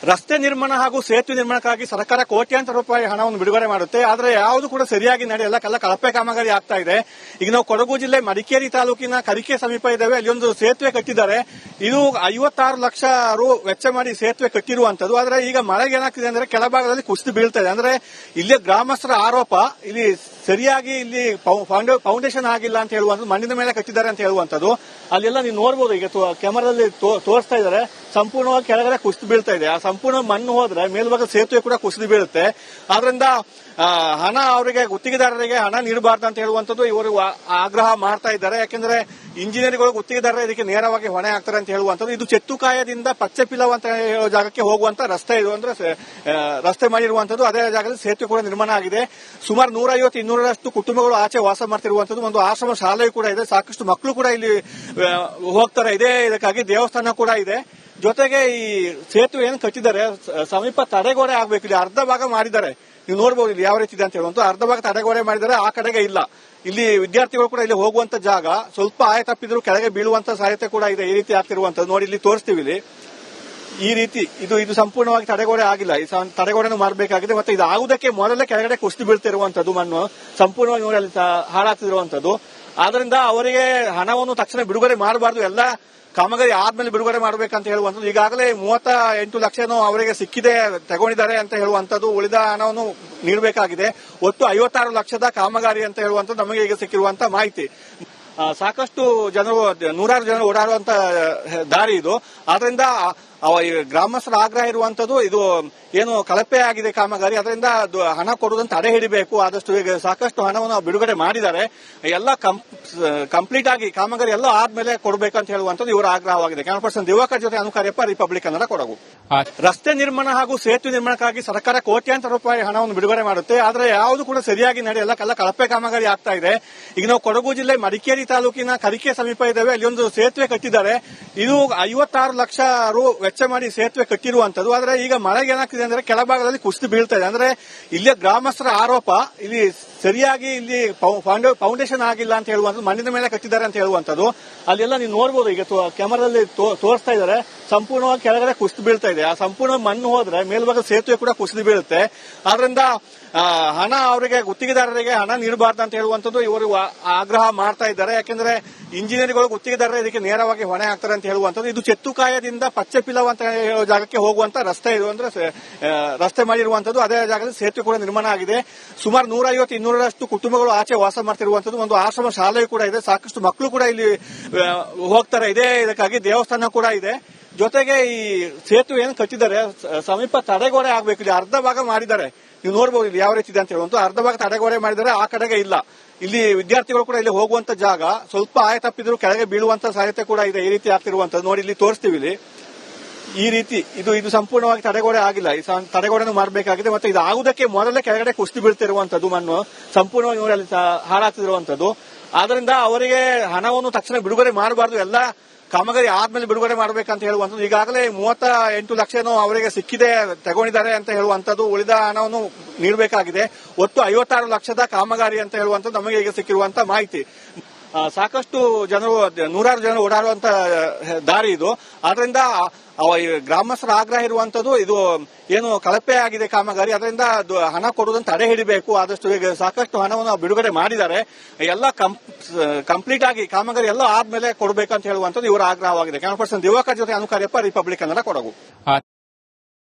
ರಸ್ತೆ ನಿರ್ಮಾಣ ಹಾಗೂ ಸೇತುವೆ ನಿರ್ಮಾಣಕ್ಕಾಗಿ ಸರ್ಕಾರ ಕೋಟ್ಯಾಂತರ ರೂಪಾಯಿ ಹಣವನ್ನು ಬಿಡುಗಡೆ ಮಾಡುತ್ತೆ. ಆದರೆ ಯಾವುದು ಕೂಡ ಸರಿಯಾಗಿ ನಡೆಯಲ್ಲ, ಕಳಪೆ ಕಾಮಗಾರಿ ಆಗ್ತಾ ಇದೆ. ಈಗ ನಾವು ಕೊಡಗು ಜಿಲ್ಲೆ ಮಡಿಕೇರಿ ತಾಲೂಕಿನ ಕರಿಕೆ ಸಮೀಪ ಇದ್ದಾವೆ, ಅಲ್ಲಿ ಒಂದು ಸೇತುವೆ ಕಟ್ಟಿದ್ದಾರೆ. ಇದು 56 ಲಕ್ಷ ರು ವೆಚ್ಚ ಮಾಡಿ ಸೇತುವೆ ಕಟ್ಟಿರುವಂತದ್ದು. ಆದರೆ ಈಗ ಮಳೆಗೆ ಏನಾಗ್ತಿದೆ ಅಂದ್ರೆ ಕೆಳಭಾಗದಲ್ಲಿ ಕುಸಿದು ಬೀಳ್ತಾ ಇದೆ. ಅಂದ್ರೆ ಇಲ್ಲಿ ಗ್ರಾಮಸ್ಥರ ಆರೋಪ, ಇಲ್ಲಿ ಸರಿಯಾಗಿ ಇಲ್ಲಿ ಫೌಂಡೇಶನ್ ಆಗಿಲ್ಲ ಅಂತ ಹೇಳುವಂತದ್ದು, ಮಣ್ಣಿನ ಮೇಲೆ ಕಟ್ಟಿದ್ದಾರೆ ಅಂತ ಹೇಳುವಂತದ್ದು. ಅಲ್ಲೆಲ್ಲ ನೀವು ನೋಡಬಹುದು, ಈಗ ಕ್ಯಾಮರಾದಲ್ಲಿ ತೋರಿಸ್ತಾ ಇದ್ದಾರೆ, ಸಂಪೂರ್ಣವಾಗಿ ಕೆಳಗಡೆ ಕುಸಿದು ಬೀಳ್ತಾ ಇದೆ. ಆ ಸಂಪೂರ್ಣ ಮಣ್ಣು ಹೋದ್ರೆ ಮೇಲ್ಭಾಗ ಸೇತುವೆ ಕೂಡ ಕುಸಿದು ಬೀಳುತ್ತೆ. ಆದ್ರಿಂದ ಹಣ ಅವರಿಗೆ ಗುತ್ತಿಗೆದಾರರಿಗೆ ಹಣ ನೀಡಬಾರ್ದು ಅಂತ ಹೇಳುವಂತದ್ದು ಇವರು ಆಗ್ರಹ ಮಾಡ್ತಾ ಇದ್ದಾರೆ. ಯಾಕೆಂದ್ರೆ ಇಂಜಿನಿಯರ್ಗಳು ಗುತ್ತಿಗೆದಾರರ ಇದಕ್ಕೆ ನೇರವಾಗಿ ಹೊಣೆ ಆಗ್ತಾರೆ ಅಂತ ಹೇಳುವಂತದ್ದು. ಇದು ಚೆತ್ತುಕಾಯದಿಂದ ಪಚ್ಚೆಪಿಲವ್ ಅಂತ ಹೇಳೋ ಜಾಗಕ್ಕೆ ಹೋಗುವಂತ ರಸ್ತೆ ಇದು, ಅಂದ್ರೆ ರಸ್ತೆ ಮಾಡಿರುವಂತದ್ದು. ಅದೇ ಜಾಗದಲ್ಲಿ ಸೇತುವೆ ಕೂಡ ನಿರ್ಮಾಣ ಆಗಿದೆ. ಸುಮಾರು 150-200ರಷ್ಟು ಕುಟುಂಬಗಳು ಆಚೆ ವಾಸ ಮಾಡ್ತಿರುವಂತದ್ದು. ಒಂದು ಆಶ್ರಮ ಶಾಲೆ ಕೂಡ ಇದೆ, ಸಾಕಷ್ಟು ಮಕ್ಕಳು ಕೂಡ ಇಲ್ಲಿ ಹೋಗ್ತಾರೆ. ಇದೇ ಇದಕ್ಕಾಗಿ ದೇವಸ್ಥಾನ ಕೂಡ ಇದೆ. ಜೊತೆಗೆ ಈ ಸೇತುವೆ ಏನು ಕಟ್ಟಿದ್ದಾರೆ ಸಮೀಪ ತಡೆಗೋಡೆ ಆಗ್ಬೇಕು. ಇಲ್ಲಿ ಅರ್ಧ ಭಾಗ ಮಾಡಿದ್ದಾರೆ, ನೀವು ನೋಡಬಹುದು ಇಲ್ಲಿ ಯಾವ ರೀತಿ ಇದೆ ಅಂತ ಹೇಳುವಂತ. ಅರ್ಧ ಭಾಗ ತಡೆಗೋಡೆ ಮಾಡಿದ್ದಾರೆ, ಆ ಕಡೆಗೆ ಇಲ್ಲ. ಇಲ್ಲಿ ವಿದ್ಯಾರ್ಥಿಗಳು ಕೂಡ ಇಲ್ಲಿ ಹೋಗುವಂತ ಜಾಗ ಸ್ವಲ್ಪ ಆಯ ತಪ್ಪಿದ್ರು ಕೆಳಗೆ ಬೀಳುವಂತ ಸಾಧ್ಯತೆ ಕೂಡ ಇದೆ. ಈ ರೀತಿ ಆಗ್ತಿರುವಂತದ್ದು ನೋಡಿ, ಇಲ್ಲಿ ತೋರಿಸ್ತೀವಿ. ಇಲ್ಲಿ ಈ ರೀತಿ ಇದು ಸಂಪೂರ್ಣವಾಗಿ ತಡೆಗೋಡೆ ಆಗಿಲ್ಲ, ಈ ತಡೆಗೋಡೆನೂ ಮಾಡಬೇಕಾಗಿದೆ. ಮತ್ತೆ ಇದು ಆಗುವುದಕ್ಕೆ ಮೊದಲೇ ಕೆಳಗಡೆ ಕುಸಿದು ಬೀಳ್ತಿರುವಂತದ್ದು, ಮಣ್ಣು ಸಂಪೂರ್ಣವಾಗಿ ನೋಡಿ ಅಲ್ಲಿ ಹಾಳಾಗ್ತಿರುವಂತದ್ದು. ಆದ್ರಿಂದ ಅವರಿಗೆ ಹಣವನ್ನು ತಕ್ಷಣ ಬಿಡುಗಡೆ ಮಾಡಬಾರ್ದು, ಎಲ್ಲ ಕಾಮಗಾರಿ ಆದ್ಮೇಲೆ ಬಿಡುಗಡೆ ಮಾಡಬೇಕಂತ ಹೇಳುವಂತದ್ದು. ಈಗಾಗಲೇ 38 ಲಕ್ಷನೂ ಅವರಿಗೆ ಸಿಕ್ಕಿದೆ, ತಗೊಂಡಿದ್ದಾರೆ ಅಂತ ಹೇಳುವಂತದ್ದು. ಉಳಿದ ಹಣವನ್ನು ನೀಡಬೇಕಾಗಿದೆ. ಒಟ್ಟು 56 ಲಕ್ಷದ ಕಾಮಗಾರಿ ಅಂತ ಹೇಳುವಂತದ್ದು ನಮಗೆ ಈಗ ಸಿಕ್ಕಿರುವಂತ ಮಾಹಿತಿ. ಸಾಕಷ್ಟು ಜನರು, ನೂರಾರು ಜನರು ಓಡಾಡುವಂತ ದಾರಿ ಇದು. ಆದ್ರಿಂದ ಗ್ರಾಮಸ್ಥರ ಆಗ್ರಹ ಇರುವಂತದ್ದು, ಇದು ಏನು ಕಳಪೆ ಆಗಿದೆ ಕಾಮಗಾರಿ, ಅದರಿಂದ ಹಣ ಕೊಡುವುದನ್ನು ತಡೆ ಹಿಡಿಬೇಕು. ಆದಷ್ಟು ಈಗ ಸಾಕಷ್ಟು ಹಣವನ್ನು ಬಿಡುಗಡೆ ಮಾಡಿದ್ದಾರೆ. ಎಲ್ಲ ಕಂಪ್ಲೀಟ್ ಆಗಿ ಕಾಮಗಾರಿ ಎಲ್ಲ ಆದ್ಮೇಲೆ ಕೊಡಬೇಕಂತ ಹೇಳುವಂತದ್ದು ಇವರ ಆಗ್ರಹವಾಗಿದೆ. ಕ್ಯಾಮರಾ ಪರ್ಸನ್ ದಿವಾಕರ್ ಜೊತೆ ಅನುಕಾರ್ಯಪ್ಪ, ರಿಪಬ್ಲಿಕ್ ಕನ್ನಡ, ಕೊಡಗು. ರಸ್ತೆ ನಿರ್ಮಾಣ ಹಾಗೂ ಸೇತುವೆ ನಿರ್ಮಾಣಕ್ಕಾಗಿ ಸರ್ಕಾರ ಕೋಟ್ಯಾಂತರ ರೂಪಾಯಿ ಹಣವನ್ನು ಬಿಡುಗಡೆ ಮಾಡುತ್ತೆ. ಆದರೆ ಯಾವುದು ಕೂಡ ಸರಿಯಾಗಿ ನಡೆಯಲ್ಲ, ಕಳಪೆ ಕಾಮಗಾರಿ ಆಗ್ತಾ ಇದೆ. ಈಗ ನಾವು ಕೊಡಗು ಜಿಲ್ಲೆ ಮಡಿಕೇರಿ ತಾಲೂಕಿನ ಕರಿಕೆ ಸಮೀಪ ಇದ್ದಾವೆ, ಅಲ್ಲಿ ಒಂದು ಸೇತುವೆ ಕಟ್ಟಿದ್ದಾರೆ. ಇದು 56 ಲಕ್ಷ ರು ವೆಚ್ಚ ಮಾಡಿ ಸೇತುವೆ ಕಟ್ಟಿರುವಂತದ್ದು. ಆದರೆ ಈಗ ಮಳೆಗೆ ಏನಾಗ್ತಿದೆ ಅಂದ್ರೆ ಕೆಳಭಾಗದಲ್ಲಿ ಕುಸಿದು ಬೀಳ್ತಾ ಇದೆ. ಅಂದ್ರೆ ಇಲ್ಲಿ ಗ್ರಾಮಸ್ಥರ ಆರೋಪ, ಇಲ್ಲಿ ಸರಿಯಾಗಿ ಇಲ್ಲಿ ಫೌಂಡೇಶನ್ ಆಗಿಲ್ಲ ಅಂತ ಹೇಳುವಂತದ್ದು, ಮಣ್ಣಿನ ಮೇಲೆ ಕಟ್ಟಿದ್ದಾರೆ ಅಂತ ಹೇಳುವಂತದ್ದು. ಅಲ್ಲೆಲ್ಲ ನೀವು ನೋಡಬಹುದು, ಈಗ ಕ್ಯಾಮರಾದಲ್ಲಿ ತೋರಿಸ್ತಾ ಇದ್ದಾರೆ, ಸಂಪೂರ್ಣವಾಗಿ ಕೆಳಗಡೆ ಕುಸಿದು ಬೀಳ್ತಾ ಇದೆ. ಆ ಸಂಪೂರ್ಣ ಮಣ್ಣು ಹೋದ್ರೆ ಮೇಲ್ಭಾಗ ಸೇತುವೆ ಕೂಡ ಕುಸಿದು ಬೀಳುತ್ತೆ. ಆದ್ರಿಂದ ಹಣ ಅವರಿಗೆ ಗುತ್ತಿಗೆದಾರರಿಗೆ ಹಣ ನೀಡಬಾರ್ದು ಅಂತ ಹೇಳುವಂತದ್ದು ಇವರು ಆಗ್ರಹ ಮಾಡ್ತಾ ಇದ್ದಾರೆ. ಯಾಕೆಂದ್ರೆ ಇಂಜಿನಿಯರ್ಗಳು ಗುತ್ತಿಗೆದಾರರ ಇದಕ್ಕೆ ನೇರವಾಗಿ ಹೊಣೆ ಆಗ್ತಾರೆ ಅಂತ ಹೇಳುವಂತದ್ದು. ಇದು ಚೆತ್ತುಕಾಯದಿಂದ ಪಚ್ಚೆಪಿಲವ್ ಅಂತ ಹೇಳೋ ಜಾಗಕ್ಕೆ ಹೋಗುವಂತ ರಸ್ತೆ ಇದು, ಅಂದ್ರೆ ರಸ್ತೆ ಮಾಡಿರುವಂತದ್ದು. ಅದೇ ಜಾಗದಲ್ಲಿ ಸೇತುವೆ ಕೂಡ ನಿರ್ಮಾಣ ಆಗಿದೆ. ಸುಮಾರು 150-200ರಷ್ಟು ಕುಟುಂಬಗಳು ಆಚೆ ವಾಸ ಮಾಡ್ತಿರುವಂತದ್ದು. ಒಂದು ಆಶ್ರಮ ಶಾಲೆ ಕೂಡ ಇದೆ, ಸಾಕಷ್ಟು ಮಕ್ಕಳು ಕೂಡ ಇಲ್ಲಿ ಹೋಗ್ತಾರೆ. ಇದೇ ಇದಕ್ಕಾಗಿ ದೇವಸ್ಥಾನ ಕೂಡ ಇದೆ. ಜೊತೆಗೆ ಈ ಸೇತುವೆ ಏನು ಕಟ್ಟಿದ್ದಾರೆ ಸಮೀಪ ತಡೆಗೋಡೆ ಆಗ್ಬೇಕು. ಇಲ್ಲಿ ಅರ್ಧ ಭಾಗ ಮಾಡಿದ್ದಾರೆ, ನೀವು ನೋಡಬಹುದು ಇಲ್ಲಿ ಯಾವ ರೀತಿ ಇದೆ ಅಂತ ಹೇಳುವಂತ. ಅರ್ಧ ಭಾಗ ತಡೆಗೋಡೆ ಮಾಡಿದ್ದಾರೆ, ಆ ಕಡೆಗೆ ಇಲ್ಲ. ಇಲ್ಲಿ ವಿದ್ಯಾರ್ಥಿಗಳು ಕೂಡ ಇಲ್ಲಿ ಹೋಗುವಂತ ಜಾಗ ಸ್ವಲ್ಪ ಆಯ ತಪ್ಪಿದ್ರು ಕೆಳಗೆ ಬೀಳುವಂತ ಸಾಧ್ಯತೆ ಕೂಡ ಇದೆ. ಈ ರೀತಿ ಆಗ್ತಿರುವಂತದ್ದು ನೋಡಿ, ಇಲ್ಲಿ ತೋರಿಸ್ತೀವಿ. ಇಲ್ಲಿ ಈ ರೀತಿ ಇದು ಸಂಪೂರ್ಣವಾಗಿ ತಡೆಗೋಡೆ ಆಗಿಲ್ಲ, ಈ ತಡೆಗೋಡೆನೂ ಮಾಡಬೇಕಾಗಿದೆ. ಮತ್ತೆ ಇದು ಆಗುವುದಕ್ಕೆ ಮೊದಲೇ ಕೆಳಗಡೆ ಕುಸಿದು ಬೀಳ್ತಿರುವಂತದ್ದು, ಮಣ್ಣು ಸಂಪೂರ್ಣವಾಗಿ ನೋಡಿ ಅಲ್ಲಿ ಹಾಳಾಗ್ತಿರುವಂತದ್ದು. ಆದ್ರಿಂದ ಅವರಿಗೆ ಹಣವನ್ನು ತಕ್ಷಣ ಬಿಡುಗಡೆ ಮಾಡಬಾರ್ದು, ಎಲ್ಲ ಕಾಮಗಾರಿ ಆದ್ಮೇಲೆ ಬಿಡುಗಡೆ ಮಾಡಬೇಕಂತ ಹೇಳುವಂತದ್ದು. ಈಗಾಗಲೇ 38 ಲಕ್ಷನೂ ಅವರಿಗೆ ಸಿಕ್ಕಿದೆ, ತಗೊಂಡಿದ್ದಾರೆ ಅಂತ ಹೇಳುವಂತದ್ದು. ಉಳಿದ ಹಣವನ್ನು ನೀಡಬೇಕಾಗಿದೆ. ಒಟ್ಟು 56 ಲಕ್ಷದ ಕಾಮಗಾರಿ ಅಂತ ಹೇಳುವಂತದ್ದು ನಮಗೆ ಈಗ ಸಿಕ್ಕಿರುವಂತ ಮಾಹಿತಿ. ಸಾಕಷ್ಟು ಜನರು, ನೂರಾರು ಜನರು ಓಡಾಡುವಂತ ದಾರಿ ಇದು. ಆದ್ರಿಂದ ಗ್ರಾಮಸ್ಥರ ಆಗ್ರಹ ಇರುವಂತದ್ದು, ಇದು ಏನು ಕಳಪೆ ಆಗಿದೆ ಕಾಮಗಾರಿ, ಅದರಿಂದ ಹಣ ಕೊಡುವುದನ್ನು ತಡೆ ಹಿಡಿಬೇಕು. ಆದಷ್ಟು ಈಗ ಸಾಕಷ್ಟು ಹಣವನ್ನು ಬಿಡುಗಡೆ ಮಾಡಿದ್ದಾರೆ. ಎಲ್ಲ ಕಂಪ್ಲೀಟ್ ಆಗಿ ಕಾಮಗಾರಿ ಎಲ್ಲ ಆದ್ಮೇಲೆ ಕೊಡಬೇಕಂತ ಹೇಳುವಂತದ್ದು ಇವರ ಆಗ್ರಹವಾಗಿದೆ. ಕ್ಯಾಮರಾ ಪರ್ಸನ್ ದಿವಾಕರ್ ಜೊತೆ ಅನುಕಾರ್ಯಪ್ಪ, ರಿಪಬ್ಲಿಕ್ ಕನ್ನಡ, ಕೊಡಗು.